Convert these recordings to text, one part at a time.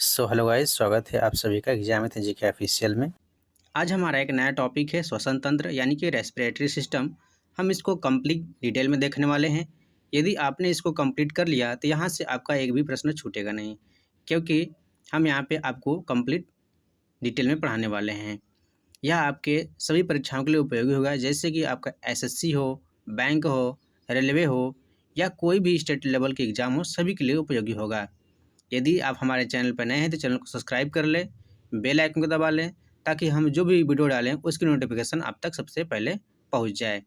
Hello guys, स्वागत है आप सभी का एग्जाम विद जीके ऑफिशियल में। आज हमारा एक नया टॉपिक है श्वसन तंत्र यानी कि रेस्पिरेटरी सिस्टम। हम इसको कंप्लीट डिटेल में देखने वाले हैं। यदि आपने इसको कंप्लीट कर लिया तो यहाँ से आपका एक भी प्रश्न छूटेगा नहीं, क्योंकि हम यहाँ पे आपको कंप्लीट डिटेल में पढ़ाने वाले हैं। यह आपके सभी परीक्षाओं के लिए उपयोगी होगा, जैसे कि आपका एसएससी हो, बैंक हो, रेलवे हो या कोई भी स्टेट लेवल के एग्ज़ाम हो, सभी के लिए उपयोगी होगा। यदि आप हमारे चैनल पर नए हैं तो चैनल को सब्सक्राइब कर लें, बेल आइकन को दबा लें, ताकि हम जो भी वीडियो डालें उसकी नोटिफिकेशन आप तक सबसे पहले पहुंच जाए।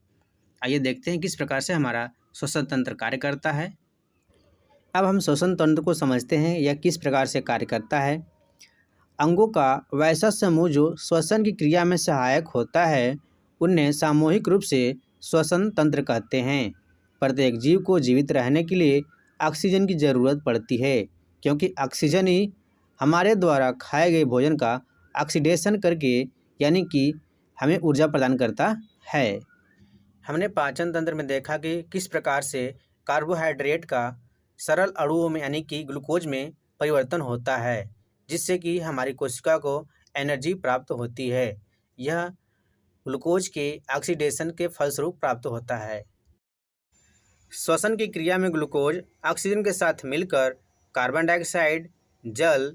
आइए देखते हैं किस प्रकार से हमारा श्वसन तंत्र कार्य करता है। अब हम श्वसन तंत्र को समझते हैं यह किस प्रकार से कार्य करता है। अंगों का वैसा समूह जो श्वसन की क्रिया में सहायक होता है उन्हें सामूहिक रूप से श्वसन तंत्र कहते हैं। प्रत्येक जीव को जीवित रहने के लिए ऑक्सीजन की ज़रूरत पड़ती है, क्योंकि ऑक्सीजन ही हमारे द्वारा खाए गए भोजन का ऑक्सीडेशन करके यानी कि हमें ऊर्जा प्रदान करता है। हमने पाचन तंत्र में देखा कि किस प्रकार से कार्बोहाइड्रेट का सरल अणुओं में यानी कि ग्लूकोज में परिवर्तन होता है, जिससे कि हमारी कोशिका को एनर्जी प्राप्त होती है। यह ग्लूकोज के ऑक्सीडेशन के फलस्वरूप प्राप्त होता है। श्वसन की क्रिया में ग्लूकोज ऑक्सीजन के साथ मिलकर कार्बन डाइऑक्साइड, जल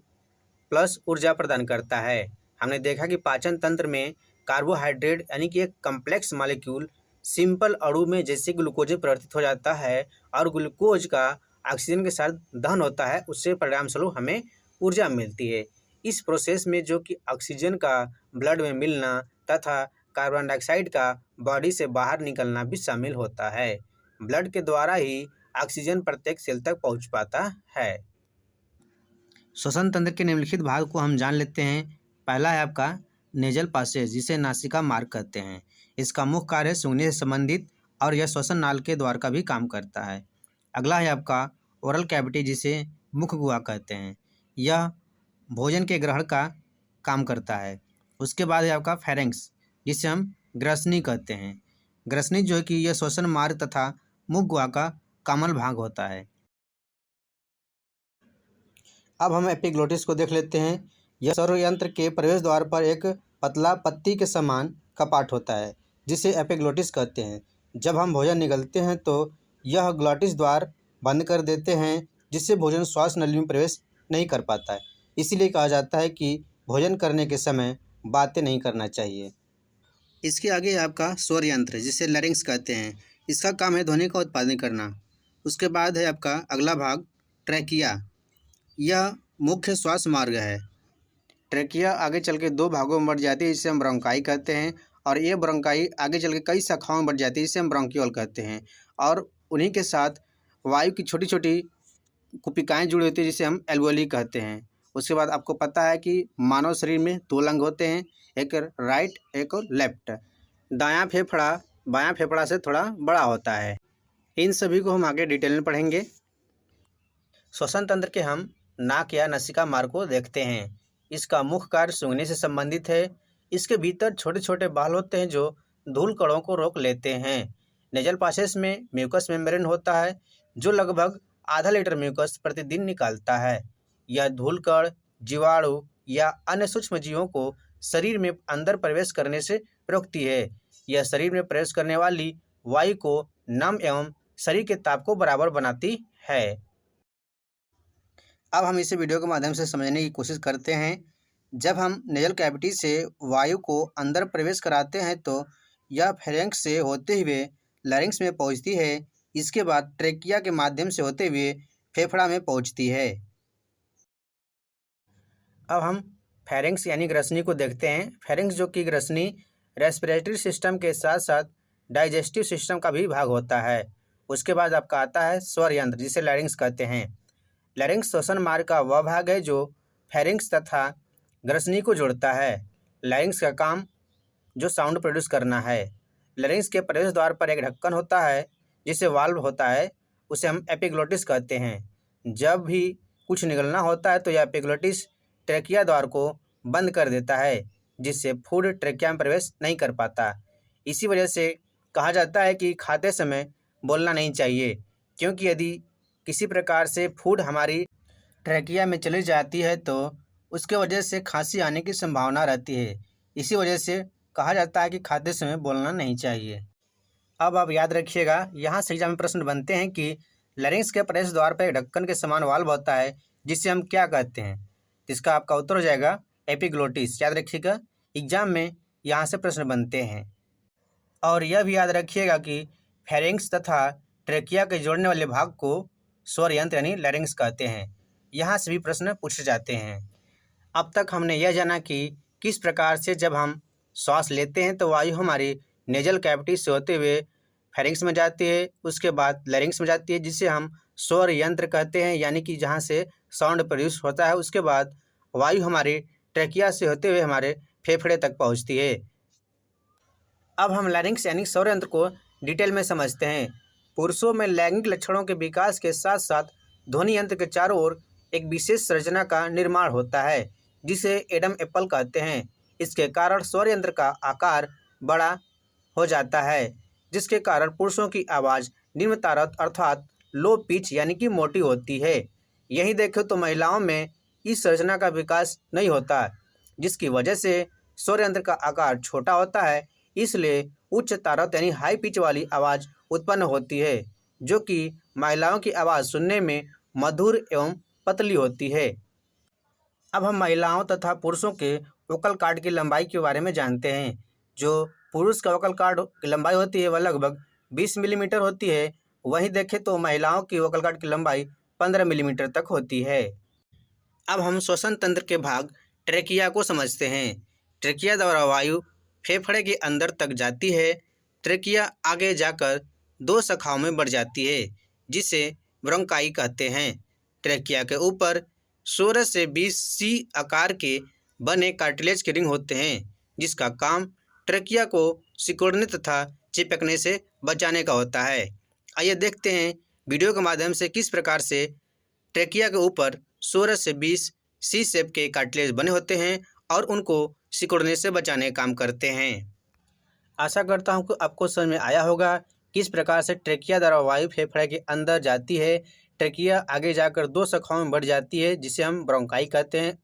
प्लस ऊर्जा प्रदान करता है। हमने देखा कि पाचन तंत्र में कार्बोहाइड्रेट यानी कि एक कम्प्लेक्स मॉलिक्यूल सिंपल अणु में जैसे ग्लूकोज में परिवर्तित हो जाता है और ग्लूकोज का ऑक्सीजन के साथ दहन होता है, उससे परिणामस्वरूप हमें ऊर्जा मिलती है। इस प्रोसेस में जो कि ऑक्सीजन का ब्लड में मिलना तथा कार्बन डाइऑक्साइड का बॉडी से बाहर निकलना भी शामिल होता है। ब्लड के द्वारा ही ऑक्सीजन प्रत्येक सेल तक पहुंच पाता है। श्वसन तंत्र के निम्नलिखित भाग को हम जान लेते हैं। पहला है आपका नेजल पासेज, जिसे नासिका मार्ग कहते हैं। इसका मुख्य कार्य सूंघने से संबंधित और यह श्वसन नाल के द्वार का भी काम करता है। अगला है आपका ओरल कैविटी, जिसे मुख गुहा कहते हैं। यह भोजन के ग्रहण का काम करता है। उसके बाद है आपका फेरेंक्स, जिसे हम ग्रसनी कहते हैं। ग्रसनी जो है कि यह श्वसन मार्ग तथा मुख गुहा का कॉमन भाग होता है। अब हम एपिग्लोटिस को देख लेते हैं। यह स्वरयंत्र के प्रवेश द्वार पर एक पतला पत्ती के समान कपाट होता है, जिसे एपिग्लोटिस कहते हैं। जब हम भोजन निगलते हैं तो यह ग्लॉटिस द्वार बंद कर देते हैं, जिससे भोजन श्वास नली में प्रवेश नहीं कर पाता है। इसीलिए कहा जाता है कि भोजन करने के समय बातें नहीं करना चाहिए। इसके आगे आपका स्वर यंत्र, जिसे लैरिंक्स कहते हैं। इसका काम है ध्वनि का उत्पादन करना। उसके बाद है आपका अगला भाग ट्रैकिया। यह मुख्य श्वास मार्ग है। ट्रैकिया आगे चल के दो भागों में बढ़ जाती है, जिसे हम ब्रोंकाई कहते हैं, और ये ब्रोंकाई आगे चल के कई शाखाओं में बढ़ जाती है, जिसे हम ब्रोंकियोल कहते हैं। और उन्हीं के साथ वायु की छोटी छोटी कुपिकाएँ जुड़ी होती है, जिसे हम एल्वोली कहते हैं। उसके बाद आपको पता है कि मानव शरीर में दो लंग होते हैं, एक राइट एक लेफ्ट। दायां फेफड़ा बायां फेफड़ा से थोड़ा बड़ा होता है। इन सभी को हम आगे डिटेल में पढ़ेंगे। श्वसन तंत्र के हम नाक या नसिका मार्ग को देखते हैं। इसका मुख्य कार्य सूंघने से संबंधित है। इसके भीतर छोटे छोटे बाल होते हैं जो धूल कणों को रोक लेते हैं। नेजल पासेज में म्यूकस मेम्ब्रेन होता है, जो लगभग आधा लीटर म्यूकस प्रतिदिन निकालता है। यह धूल कण, जीवाणु या अन्य सूक्ष्म जीवों को शरीर में अंदर प्रवेश करने से रोकती है। यह शरीर में प्रवेश करने वाली वायु को नम एवं शरीर के ताप को बराबर बनाती है। अब हम इसे वीडियो के माध्यम से समझने की कोशिश करते हैं। जब हम नेजल कैविटी से वायु को अंदर प्रवेश कराते हैं तो यह फेरेंक्स से होते हुए लैरिंक्स में पहुंचती है। इसके बाद ट्रेकिया के माध्यम से होते हुए फेफड़ा में पहुंचती है। अब हम फेरेंक्स यानी ग्रसनी को देखते हैं। फेरेंक्स जो कि ग्रसनी रेस्पिरेटरी सिस्टम के साथ साथ डाइजेस्टिव सिस्टम का भी भाग होता है। उसके बाद आपका आता है स्वर यंत्र, जिसे लैरिंक्स कहते हैं। लैरिंक्स श्वसन मार्ग का वह भाग है जो फेरिंक्स तथा ग्रसनी को जोड़ता है। लैरिंक्स का काम जो साउंड प्रोड्यूस करना है। लैरिंक्स के प्रवेश द्वार पर एक ढक्कन होता है, जिसे वाल्व होता है, उसे हम एपिग्लोटिस कहते हैं। जब भी कुछ निगलना होता है तो यह एपिग्लोटिस ट्रेकिया द्वार को बंद कर देता है, जिससे फूड ट्रेकिया में प्रवेश नहीं कर पाता। इसी वजह से कहा जाता है कि खाते समय बोलना नहीं चाहिए, क्योंकि यदि किसी प्रकार से फूड हमारी ट्रैकिया में चली जाती है तो उसके वजह से खांसी आने की संभावना रहती है। इसी वजह से कहा जाता है कि खाते समय बोलना नहीं चाहिए। अब आप याद रखिएगा, यहाँ से एग्जाम में प्रश्न बनते हैं कि लैरिंक्स के प्रवेश द्वार पर एक ढक्कन के समान वाल्व होता है जिसे हम क्या कहते हैं। इसका आपका उत्तर हो जाएगा एपिग्लोटिस। याद रखिएगा, एग्जाम में यहाँ से प्रश्न बनते हैं। और यह भी याद रखिएगा कि फेरिंग्स तथा ट्रेकिया के जोड़ने वाले भाग को स्वर यंत्र यानी लैरिंक्स कहते हैं। यहाँ से भी प्रश्न पूछे जाते हैं। अब तक हमने यह जाना कि किस प्रकार से जब हम श्वास लेते हैं तो वायु हमारी नेजल कैविटी से होते हुए फेरिंग्स में जाती है, उसके बाद लैरिंक्स में जाती है जिसे हम स्वर यंत्र कहते हैं, यानी कि जहाँ से साउंड प्रोड्यूस होता है। उसके बाद वायु हमारी ट्रेकिया से होते हुए हमारे फेफड़े तक पहुँचती है। अब हम लैरिंक्स यानी स्वर यंत्र को डिटेल में समझते हैं। पुरुषों में लैंगिक लक्षणों के विकास के साथ साथ ध्वनि यंत्र के चारों ओर एक विशेष संरचना का निर्माण होता है जिसे एडम एप्पल कहते हैं। इसके कारण स्वर यंत्र का आकार बड़ा हो जाता है, जिसके कारण पुरुषों की आवाज़ निम्न तारत अर्थात लो पिच यानी कि मोटी होती है। यही देखें तो महिलाओं में इस संरचना का विकास नहीं होता, जिसकी वजह से स्वर यंत्र का आकार छोटा होता है। इसलिए उच्च तारत यानी हाई पिच वाली आवाज़ उत्पन्न होती है, जो कि महिलाओं की आवाज़ सुनने में मधुर एवं पतली होती है। अब हम महिलाओं तथा पुरुषों के वोकल कॉर्ड की लंबाई के बारे में जानते हैं। जो पुरुष का वोकल कॉर्ड की लंबाई होती है वह लगभग 20 मिलीमीटर होती है। वहीं देखें तो महिलाओं की वोकल कॉर्ड की लंबाई 15 मिलीमीटर तक होती है। अब हम श्वसन तंत्र के भाग ट्रेकिया को समझते हैं। ट्रेकिया द्वारा वायु फेफड़े के अंदर तक जाती है। ट्रेकिया आगे जाकर दो शाखाओं में बढ़ जाती है जिसे ब्रोंकाई कहते हैं। ट्रेकिया के ऊपर 16 से 20 सी आकार के बने कार्टिलेज के रिंग होते हैं जिसका काम ट्रेकिया को सिकुड़ने तथा चिपकने से बचाने का होता है। आइए देखते हैं वीडियो के माध्यम से किस प्रकार से ट्रेकिया के ऊपर 16 से 20 सी शेप के कार्टिलेज बने होते हैं और उनको सिकुड़ने से बचाने का काम करते हैं। आशा करता हूं कि आपको समझ में आया होगा किस प्रकार से ट्रेकिया द्वारा वायु फेफड़े के अंदर जाती है। ट्रेकिया आगे जाकर दो शाखाओं में बढ़ जाती है जिसे हम ब्रोंकाई कहते हैं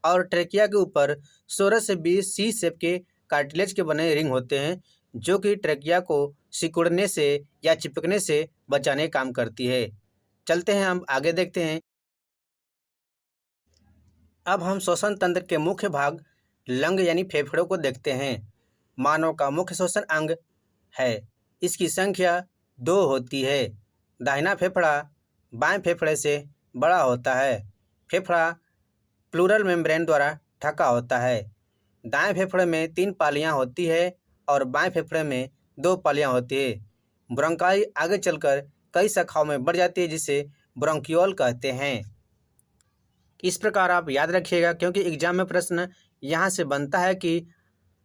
और ट्रेकिया के ऊपर 16 से 20 सी शेप के कार्टिलेज के बने रिंग होते हैं जो कि ट्रेकिया को सिकुड़ने से या चिपकने से बचाने का काम करती है। चलते हैं, हम आगे देखते हैं। अब हम श्वसन तंत्र के मुख्य भाग लंग यानी फेफड़ों को देखते हैं। मानव का मुख्य श्वसन अंग है। इसकी संख्या 2 होती है। दाहिना फेफड़ा बाएं फेफड़े से बड़ा होता है। फेफड़ा प्लूरल मेम्ब्रेन द्वारा ढका होता है। दाएं फेफड़े में 3 पालियां होती है और बाएं फेफड़े में 2 पालियां होती है। ब्रोंकाई आगे चलकर कई शाखाओं में बढ़ जाती है जिसे ब्रोंकियोल कहते हैं। इस प्रकार आप याद रखिएगा क्योंकि एग्जाम में प्रश्न यहाँ से बनता है कि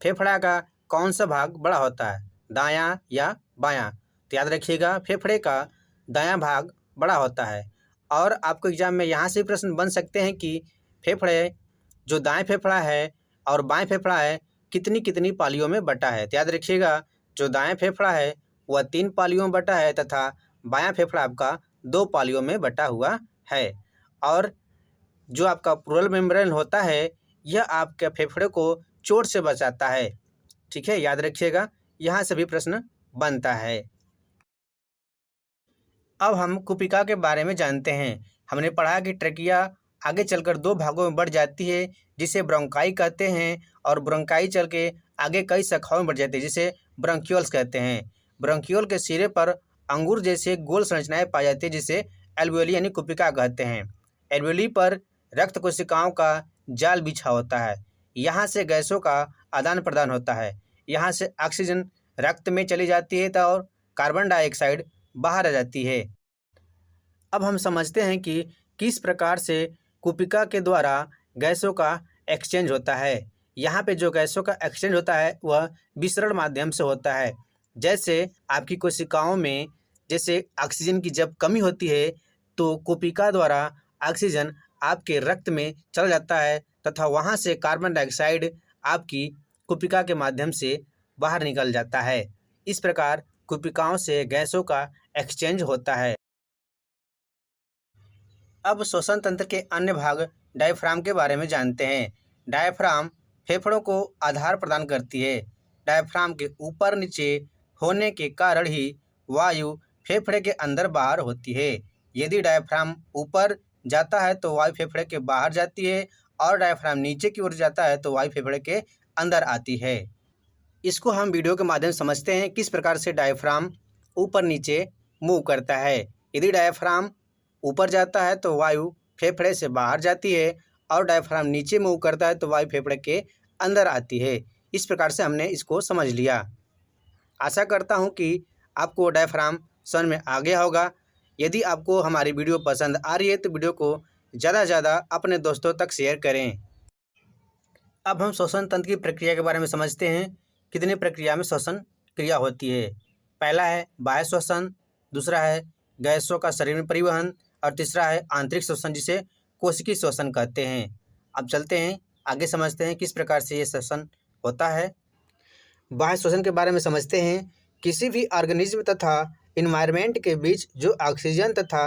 फेफड़ा का कौन सा भाग बड़ा होता है, दायां या बायां। तो याद रखिएगा फेफड़े का दायां भाग बड़ा होता है। और आपको एग्जाम में यहाँ से प्रश्न बन सकते हैं कि फेफड़े जो दाएं फेफड़ा है और बाएं फेफड़ा है कितनी कितनी पालियों में बटा है। तो याद रखिएगा जो दाएं फेफड़ा है वह 3 पालियों में बटा है तथा बायां फेफड़ा आपका 2 पालियों में बटा हुआ है। और जो आपका प्लूरल मेम्ब्रेन होता है यह आपके फेफड़े को चोट से बचाता है। ठीक है, याद रखिएगा, यहाँ से भी प्रश्न बनता है। अब हम कुपिका के बारे में जानते हैं। हमने पढ़ा कि ट्रेकिया आगे चलकर 2 भागों में बढ़ जाती है जिसे ब्रोंकाई कहते हैं और ब्रोंकाई चल के आगे कई शाखाओं में बढ़ जाती है जिसे ब्रोंक्यूल्स कहते हैं। ब्रोंक्यूल के सिरे पर अंगूर जैसे गोल संरचनाएं पाई जाती है जिसे एल्वियोली यानी कुपिका कहते हैं। एल्वियोली पर रक्त कोशिकाओं का जाल बिछा होता है। यहाँ से गैसों का आदान प्रदान होता है। यहाँ से ऑक्सीजन रक्त में चली जाती है और कार्बन डाइऑक्साइड बाहर आ जाती है। अब हम समझते हैं कि किस प्रकार से कुपिका के द्वारा गैसों का एक्सचेंज होता है। यहाँ पे जो गैसों का एक्सचेंज होता है वह विसरण माध्यम से होता है। जैसे आपकी कोशिकाओं में जैसे ऑक्सीजन की जब कमी होती है तो कुपिका द्वारा ऑक्सीजन आपके रक्त में चला जाता है तथा वहाँ से कार्बन डाइऑक्साइड आपकी कुपिका के माध्यम से बाहर निकल जाता है। इस प्रकार कुपिकाओं से गैसों का एक्सचेंज होता है। अब श्वसन तंत्र के अन्य भाग डायफ्राम के बारे में जानते हैं। डायफ्राम फेफड़ों को आधार प्रदान करती है। डायफ्राम के ऊपर नीचे होने के कारण ही वायु फेफड़े के अंदर बाहर होती है। यदि डायफ्राम ऊपर जाता है तो वायु फेफड़े के बाहर जाती है और डायफ्राम नीचे की ओर जाता है तो वायु फेफड़े के अंदर आती है। इसको हम वीडियो के माध्यम से समझते हैं किस प्रकार से डायफ्राम ऊपर नीचे मूव करता है। यदि डायफ्राम ऊपर जाता है तो वायु फेफड़े से बाहर जाती है और डायफ्राम नीचे मूव करता है तो वायु फेफड़े के अंदर आती है। इस प्रकार से हमने इसको समझ लिया। आशा करता हूँ कि आपको डायफ्राम समझ में आ गया होगा। यदि आपको हमारी वीडियो पसंद आ रही है तो वीडियो को ज़्यादा से ज़्यादा अपने दोस्तों तक शेयर करें। अब हम श्वसन तंत्र की प्रक्रिया के बारे में समझते हैं। कितनी प्रक्रिया में श्वसन क्रिया होती है। पहला है बाह्य श्वसन, दूसरा है गैसों का शरीर में परिवहन और तीसरा है आंतरिक श्वसन जिसे कोशिकीय श्वसन कहते हैं। अब चलते हैं आगे समझते हैं किस प्रकार से ये श्वसन होता है। बाह्य श्वसन के बारे में समझते हैं। किसी भी ऑर्गेनिज्म तथा इन्वायरमेंट के बीच जो ऑक्सीजन तथा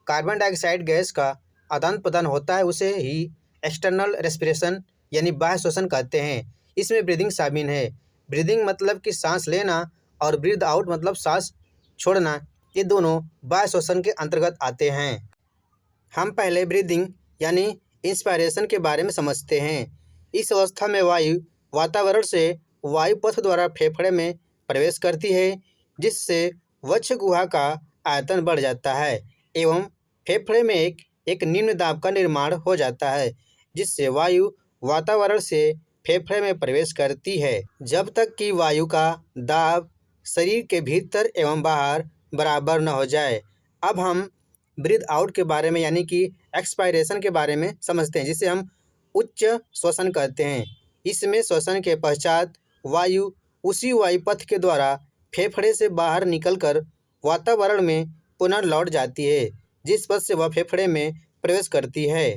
कार्बन डाइऑक्साइड गैस का आदान प्रदान होता है उसे ही एक्सटर्नल रेस्पिरेशन यानी बाह्य श्वसन कहते हैं। इसमें ब्रीदिंग शामिल है। ब्रीदिंग मतलब कि सांस लेना और ब्रीद आउट मतलब सांस छोड़ना, ये दोनों बाह्य श्वसन के अंतर्गत आते हैं। हम पहले ब्रीदिंग यानी इंस्पायरेशन के बारे में समझते हैं। इस अवस्था में वायु वातावरण से वायु पथ द्वारा फेफड़े में प्रवेश करती है जिससे वक्ष गुहा का आयतन बढ़ जाता है एवं फेफड़े में एक निम्न दाब का निर्माण हो जाता है जिससे वायु वातावरण से फेफड़े में प्रवेश करती है जब तक कि वायु का दाब शरीर के भीतर एवं बाहर बराबर न हो जाए। अब हम ब्रीद आउट के बारे में यानी कि एक्सपायरेशन के बारे में समझते हैं जिसे हम उच्च श्वसन कहते हैं। इसमें श्वसन के पश्चात वायु उसी वायु पथ के द्वारा फेफड़े से बाहर निकलकर वातावरण में पुनः लौट जाती है जिस पथ से वह फेफड़े में प्रवेश करती है।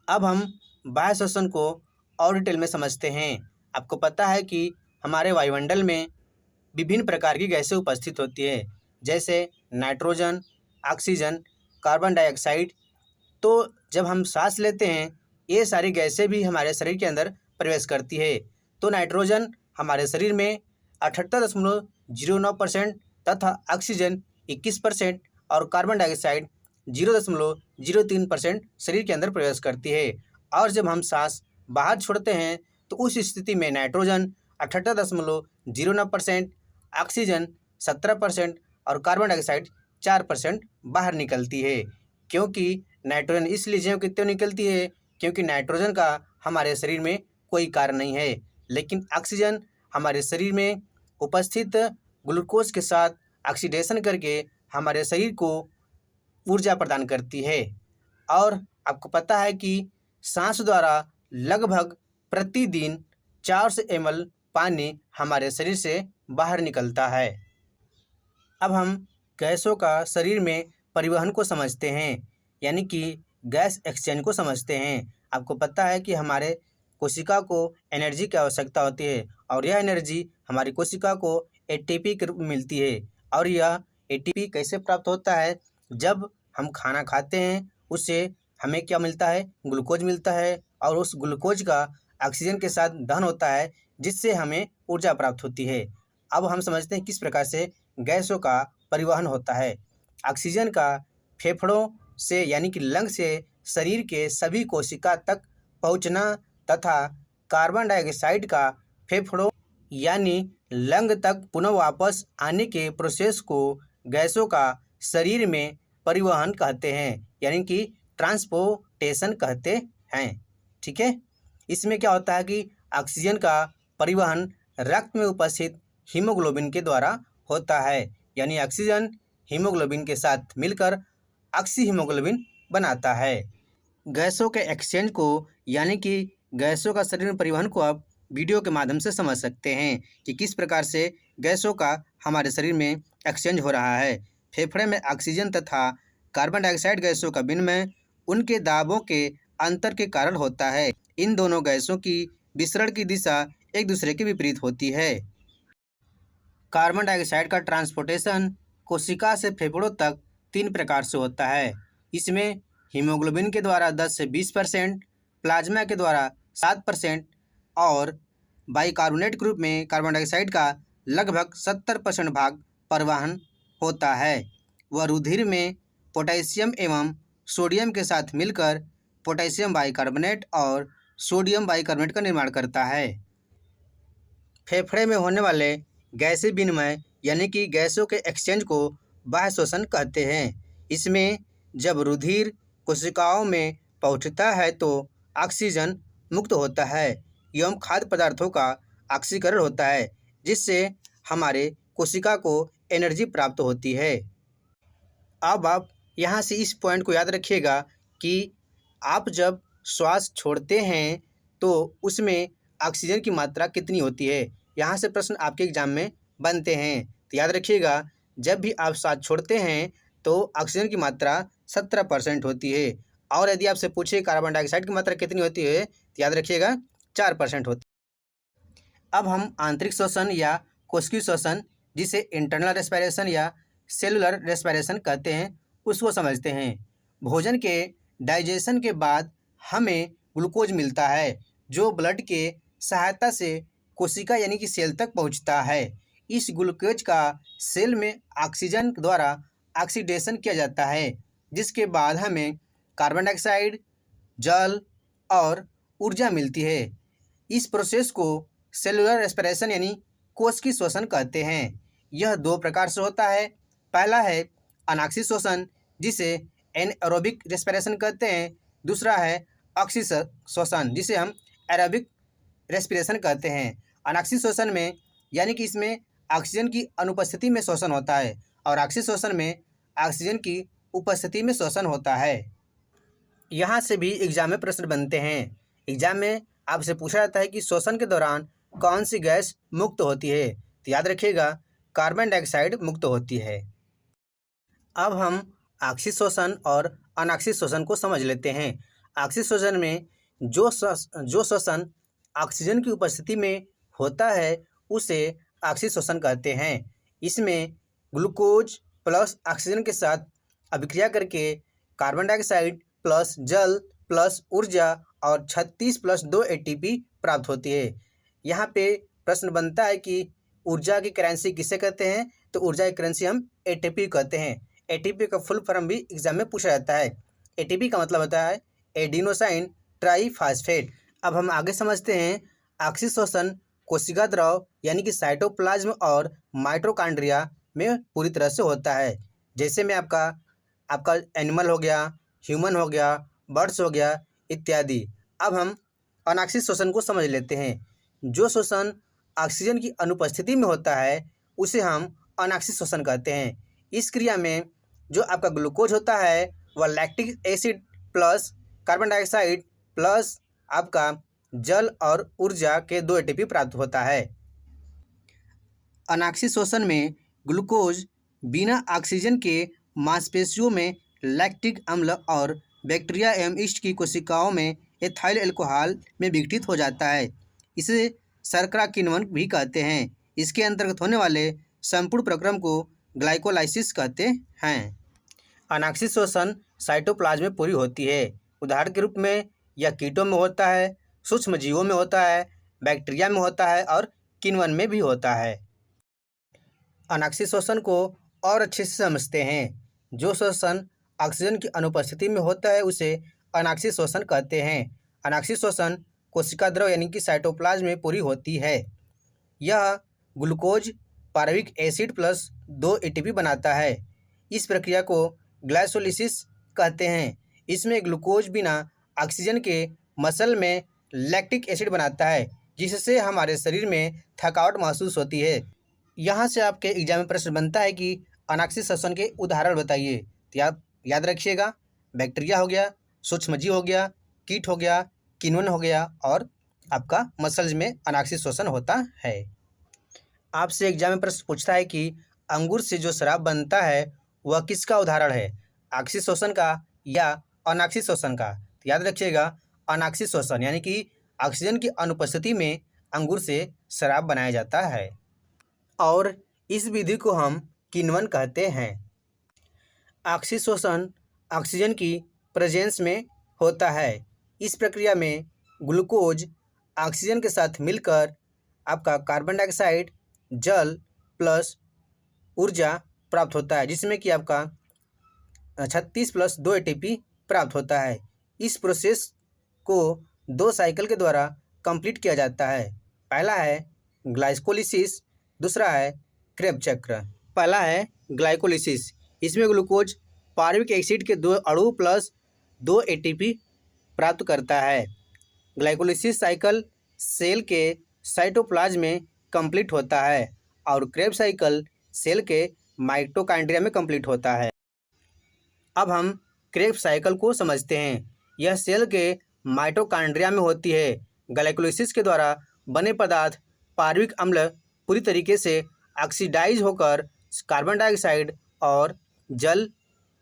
अब हम बाह्य श्वसन को और डिटेल में समझते हैं। आपको पता है कि हमारे वायुमंडल में विभिन्न प्रकार की गैसें उपस्थित होती है जैसे नाइट्रोजन, ऑक्सीजन, कार्बन डाइऑक्साइड। तो जब हम सांस लेते हैं ये सारी गैसें भी हमारे शरीर के अंदर प्रवेश करती है। तो नाइट्रोजन हमारे शरीर में 78.09% तथा ऑक्सीजन 21% और कार्बन डाइऑक्साइड 0.03% शरीर के अंदर प्रवेश करती है। और जब हम सांस बाहर छोड़ते हैं तो उस स्थिति में नाइट्रोजन 78.09%, ऑक्सीजन 17% और कार्बन डाइऑक्साइड 4% बाहर निकलती है। क्योंकि नाइट्रोजन इसलिए क्यों निकलती है क्योंकि नाइट्रोजन का हमारे शरीर में कोई कार्य नहीं है, लेकिन ऑक्सीजन हमारे शरीर में उपस्थित ग्लूकोज के साथ ऑक्सीडेशन करके हमारे शरीर को ऊर्जा प्रदान करती है। और आपको पता है कि सांस द्वारा लगभग प्रतिदिन 400 ml पानी हमारे शरीर से बाहर निकलता है। अब हम गैसों का शरीर में परिवहन को समझते हैं यानी कि गैस एक्सचेंज को समझते हैं। आपको पता है कि हमारे कोशिका को एनर्जी की आवश्यकता होती है और यह एनर्जी हमारी कोशिका को एटीपी के रूप में मिलती है। और यह एटीपी कैसे प्राप्त होता है, जब हम खाना खाते हैं उससे हमें क्या मिलता है, ग्लूकोज मिलता है और उस ग्लूकोज का ऑक्सीजन के साथ दहन होता है जिससे हमें ऊर्जा प्राप्त होती है। अब हम समझते हैं किस प्रकार से गैसों का परिवहन होता है। ऑक्सीजन का फेफड़ों से यानी कि लंग से शरीर के सभी कोशिका तक पहुंचना तथा कार्बन डाइऑक्साइड का फेफड़ों यानी लंग तक पुनः वापस आने के प्रोसेस को गैसों का शरीर में परिवहन कहते हैं यानी कि ट्रांसपोर्टेशन कहते हैं। ठीक है, इसमें क्या होता है कि ऑक्सीजन का परिवहन रक्त में उपस्थित हीमोग्लोबिन के द्वारा होता है यानी ऑक्सीजन हीमोग्लोबिन के साथ मिलकर ऑक्सी हीमोग्लोबिन बनाता है। गैसों के एक्सचेंज को यानी कि गैसों का शरीर में परिवहन को आप वीडियो के माध्यम से समझ सकते हैं कि किस प्रकार से गैसों का हमारे शरीर में एक्सचेंज हो रहा है। फेफड़े में ऑक्सीजन तथा कार्बन डाइऑक्साइड गैसों का विनिमय उनके दाबों के अंतर के कारण होता है। इन दोनों गैसों की विसरण की दिशा एक दूसरे के विपरीत होती है। कार्बन डाइऑक्साइड का ट्रांसपोर्टेशन कोशिका से फेफड़ों तक 3 प्रकार से होता है। इसमें हीमोग्लोबिन के द्वारा 10 से 20%, प्लाज्मा के द्वारा 7% और बाइकार्बोनेट ग्रुप में कार्बन डाइऑक्साइड का लगभग 70% भाग परिवहन होता है। वह रुधिर में पोटेशियम एवं सोडियम के साथ मिलकर पोटेशियम बाइकार्बोनेट और सोडियम बाइकार्बोनेट का निर्माण करता है। फेफड़े में होने वाले गैसीय विनिमय यानी कि गैसों के एक्सचेंज को बाह्य श्वसन कहते हैं। इसमें जब रुधिर कोशिकाओं में पहुंचता है तो ऑक्सीजन मुक्त होता है एवं खाद्य पदार्थों का ऑक्सीकरण होता है, जिससे हमारे कोशिका को एनर्जी प्राप्त होती है। अब आप यहाँ से इस पॉइंट को याद रखिएगा कि आप जब श्वास छोड़ते हैं तो उसमें ऑक्सीजन की मात्रा कितनी होती है। यहाँ से प्रश्न आपके एग्जाम में बनते हैं, तो याद रखिएगा जब भी आप श्वास छोड़ते हैं तो ऑक्सीजन की मात्रा 17% होती है, और यदि आपसे पूछे कार्बन डाइऑक्साइड की मात्रा कितनी होती है तो याद रखिएगा 4% होती है। अब हम आंतरिक श्वसन या कोशिकीय श्वसन, जिसे इंटरनल रेस्पिरेशन या सेलुलर रेस्पिरेशन कहते हैं, उसको समझते हैं। भोजन के डाइजेशन के बाद हमें ग्लूकोज मिलता है जो ब्लड के सहायता से कोशिका यानी कि सेल तक पहुंचता है। इस ग्लूकोज का सेल में ऑक्सीजन द्वारा ऑक्सीडेशन किया जाता है, जिसके बाद हमें कार्बन डाइऑक्साइड, जल और ऊर्जा मिलती है। इस प्रोसेस को सेलुलर रेस्पिरेशन यानी कोशिकीय श्वसन कहते हैं। यह 2 प्रकार से होता है। पहला है अनाक्षिक श्वसन, जिसे एनएरोबिक रेस्पिरेशन कहते हैं। दूसरा है अक्षिक श्वसन, जिसे हम एरोबिक रेस्पिरेशन कहते हैं। अनाक्षिक श्वसन में यानी कि इसमें ऑक्सीजन की अनुपस्थिति में श्वसन होता है, और अक्षिक श्वसन में ऑक्सीजन की उपस्थिति में श्वसन होता है। यहाँ से भी एग्जाम में प्रश्न बनते हैं। एग्जाम में आपसे पूछा जाता है कि श्वसन के दौरान कौन सी गैस मुक्त होती है, तो याद रखिएगा कार्बन डाइऑक्साइड मुक्त होती है। अब हम ऑक्सीय श्वसन और अनाक्षिक श्वसन को समझ लेते हैं। ऑक्सीय श्वसन में जो श्वसन ऑक्सीजन की उपस्थिति में होता है उसे ऑक्सीय श्वसन कहते हैं। इसमें ग्लूकोज प्लस ऑक्सीजन के साथ अभिक्रिया करके कार्बन डाइऑक्साइड प्लस जल प्लस ऊर्जा और 36 प्लस 2 ATP प्राप्त होती है। यहाँ पे प्रश्न बनता है कि ऊर्जा की करेंसी किसे कहते हैं, तो ऊर्जा की करेंसी हम ATP कहते हैं। ATP का फुल फॉर्म भी एग्जाम में पूछा जाता है। ATP का मतलब होता है एडिनोसाइन ट्राईफास्फेट। अब हम आगे समझते हैं ऑक्सीय श्वसन कोशिका द्रव यानी कि साइटोप्लाज्म और माइटोकॉन्ड्रिया में पूरी तरह से होता है। जैसे में आपका एनिमल हो गया, ह्यूमन हो गया, बर्ड्स हो गया इत्यादि। अब हम अनाक्षिक श्वसन को समझ लेते हैं। जो श्वसन ऑक्सीजन की अनुपस्थिति में होता है उसे हम अनाक्षिक श्वसन कहते हैं। इस क्रिया में जो आपका ग्लूकोज होता है वह lactic acid plus carbon dioxide plus आपका जल और ऊर्जा के 2 ATP प्राप्त होता है। अनाक्षिक श्वसन में ग्लूकोज बिना ऑक्सीजन के मांसपेशियों में लैक्टिक अम्ल और बैक्टीरिया एवं यीस्ट की कोशिकाओं में एथाइल अल्कोहल में विघटित हो जाता है। इसे शर्करा किण्वन भी कहते हैं। इसके अंतर्गत होने वाले संपूर्ण प्रक्रम को ग्लाइकोलाइसिस कहते हैं। अनाक्षिक श्वसन साइटोप्लाज्म में पूरी होती है। उदाहरण के रूप में यह कीटों में होता है, सूक्ष्म जीवों में होता है, बैक्टीरिया में होता है और किण्वन में भी होता है। अनाक्षिक श्वसन को और अच्छे से समझते हैं। जो श्वसन ऑक्सीजन की अनुपस्थिति में होता है उसे अनाक्षिक श्वसन कहते हैं। अनाक्षिक श्वसन कोशिका द्रव यानी कि साइटोप्लाज्म में पूरी होती है। यह ग्लूकोज पार्विक एसिड प्लस 2 ATP बनाता है। इस प्रक्रिया को ग्लाइकोलाइसिस कहते हैं। इसमें ग्लूकोज बिना ऑक्सीजन के मसल में लैक्टिक एसिड बनाता है, जिससे हमारे शरीर में थकावट महसूस होती है। यहाँ से आपके एग्जाम में प्रश्न बनता है कि अनाक्षिक श्वसन के उदाहरण बताइए। तो याद रखिएगा बैक्टीरिया हो गया, सूक्ष्मजीव हो गया, कीट हो गया, किण्वन हो गया और आपका मसल्स में अनाक्षिक श्वसन होता है। आपसे एग्जाम में प्रश्न पूछता है कि अंगूर से जो शराब बनता है वह किसका उदाहरण है, ऑक्सीय श्वसन का या अनाक्षिक श्वसन का। तो याद रखिएगा अनाक्षिक श्वसन यानी कि ऑक्सीजन की अनुपस्थिति में अंगूर से शराब बनाया जाता है, और इस विधि को हम किण्वन कहते हैं। ऑक्सीय श्वसन ऑक्सीजन की प्रेजेंस में होता है। इस प्रक्रिया में ग्लूकोज ऑक्सीजन के साथ मिलकर आपका कार्बन डाइऑक्साइड, जल प्लस ऊर्जा प्राप्त होता है, जिसमें कि आपका 36 प्लस 2 ATP प्राप्त होता है। इस प्रोसेस को 2 साइकिल के द्वारा कंप्लीट किया जाता है। पहला है ग्लाइकोलिसिस, दूसरा है क्रेब चक्र। पहला है ग्लाइकोलिसिस। इसमें ग्लूकोज पार्विक एसिड के 2 अणु प्लस 2 ATP प्राप्त करता है। ग्लाइकोलिसिस साइकिल सेल के साइटोप्लाज्म में कंप्लीट होता है और क्रेब साइकिल सेल के माइटोकॉन्ड्रिया में कंप्लीट होता है। अब हम क्रेब साइकिल को समझते हैं। यह सेल के माइटोकॉन्ड्रिया में होती है। ग्लाइकोलिसिस के द्वारा बने पदार्थ पार्विक अम्ल पूरी तरीके से ऑक्सीडाइज होकर कार्बन डाइऑक्साइड और जल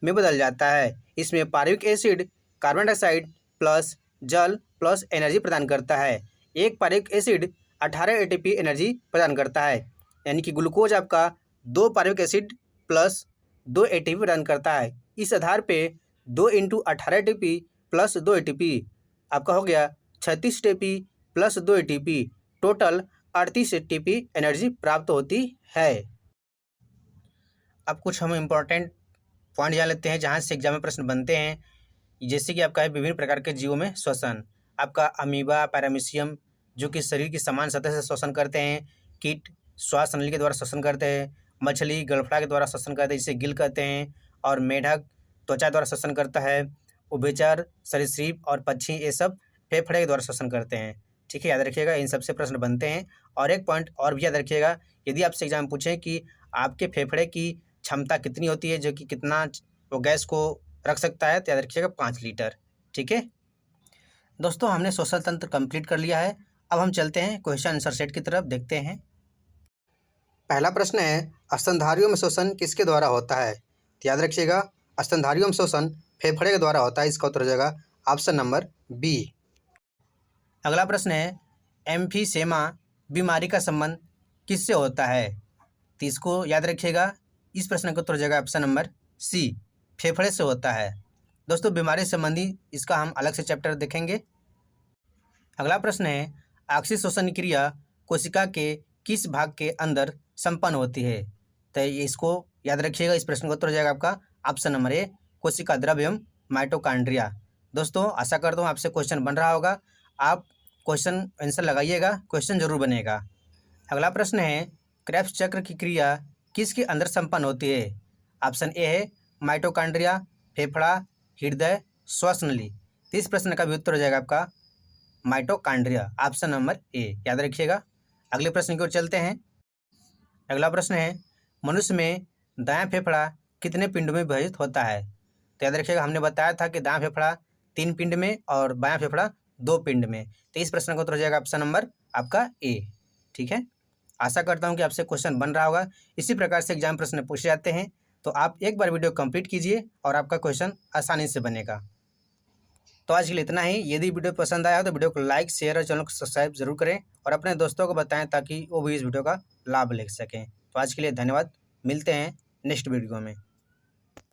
में बदल जाता है। इसमें पार्विक एसिड कार्बन डाइऑक्साइड प्लस जल प्लस एनर्जी प्रदान करता है। एक पार्विक एसिड 18 ATP एनर्जी प्रदान करता है, यानी कि ग्लूकोज आपका 2 पार्विक एसिड प्लस 2 ATP प्रदान करता है। इस आधार पे 2 × 18 ATP प्लस 2 ATP आपका हो गया 36 ATP plus 2 ATP, total 38 ATP energy प्राप्त होती है। अब कुछ हम इम्पोर्टेंट पॉइंट जान लेते हैं जहाँ से एग्जाम में प्रश्न बनते हैं। जैसे कि आपका है विभिन्न प्रकार के जीवों में श्वसन। आपका अमीबा, पैरामीशियम जो कि शरीर की समान सतह से श्वसन करते हैं। कीट श्वास नली के द्वारा श्वसन करते हैं। मछली गलफड़ा के द्वारा श्वसन करते हैं, जिसे गिल कहते हैं। और मेढक त्वचा द्वारा श्वसन करता है। उभयचर, सरीसृप और पक्षी ये सब फेफड़े के द्वारा श्वसन करते हैं। ठीक है, याद रखिएगा, इन सबसे प्रश्न बनते हैं। और एक पॉइंट और भी याद रखिएगा, यदि आपसे एग्जाम में पूछें कि आपके फेफड़े की क्षमता कितनी होती है, जो कि कितना वो गैस को रख सकता है, तो याद रखिएगा 5 लीटर। ठीक है दोस्तों, हमने श्वसन तंत्र कंप्लीट कर लिया है। अब हम चलते हैं क्वेश्चन आंसर सेट की तरफ, देखते हैं। पहला प्रश्न है, स्तनधारियों में श्वसन किसके द्वारा होता है? तो याद रखिएगा, स्तनधारियों में श्वसन फेफड़े के द्वारा होता है। इसका उत्तर हो जाएगा ऑप्शन नंबर बी। अगला प्रश्न है, एम्फीसेमा बीमारी का संबंध किससे होता है? तो इसको याद रखिएगा, इस प्रश्न का उत्तर हो जाएगा ऑप्शन नंबर सी, फेफड़े से होता है। दोस्तों, बीमारी संबंधी इसका हम अलग से चैप्टर देखेंगे। अगला प्रश्न है, ऑक्सीशोषण क्रिया कोशिका के किस भाग के अंदर संपन्न होती है? तो इसको याद रखिएगा, इस प्रश्न का उत्तर हो जाएगा आपका ऑप्शन नंबर ए, कोशिका द्रव्य एवं माइटोकॉन्ड्रिया। दोस्तों, आशा करता हूँ आपसे क्वेश्चन बन रहा होगा। आप क्वेश्चन आंसर लगाइएगा, क्वेश्चन जरूर बनेगा। अगला प्रश्न है, क्रेब्स चक्र की क्रिया किसके अंदर संपन्न होती है? ऑप्शन ए है माइटोकॉन्ड्रिया, फेफड़ा, हृदय, श्वास नली। तो इस प्रश्न का भी उत्तर हो जाएगा आपका माइटोकॉन्ड्रिया, ऑप्शन नंबर ए, याद रखिएगा। अगले प्रश्न की ओर चलते हैं। अगला प्रश्न है, मनुष्य में दायां फेफड़ा कितने पिंड में विभाजित होता है? तो याद रखिएगा, हमने बताया था कि दायां फेफड़ा 3 पिंड में और बायां फेफड़ा 2 पिंड में। तो इस प्रश्न का उत्तर हो जाएगा ऑप्शन नंबर आपका ए। ठीक है, आशा करता हूँ कि आपसे क्वेश्चन बन रहा होगा। इसी प्रकार से एग्जाम प्रश्न पूछे जाते हैं, तो आप एक बार वीडियो कंप्लीट कीजिए और आपका क्वेश्चन आसानी से बनेगा। तो आज के लिए इतना ही। यदि वीडियो पसंद आया हो तो वीडियो को लाइक, शेयर और चैनल को सब्सक्राइब जरूर करें और अपने दोस्तों को बताएं ताकि वो भी इस वीडियो का लाभ ले सकें। तो आज के लिए धन्यवाद, मिलते हैं नेक्स्ट वीडियो में।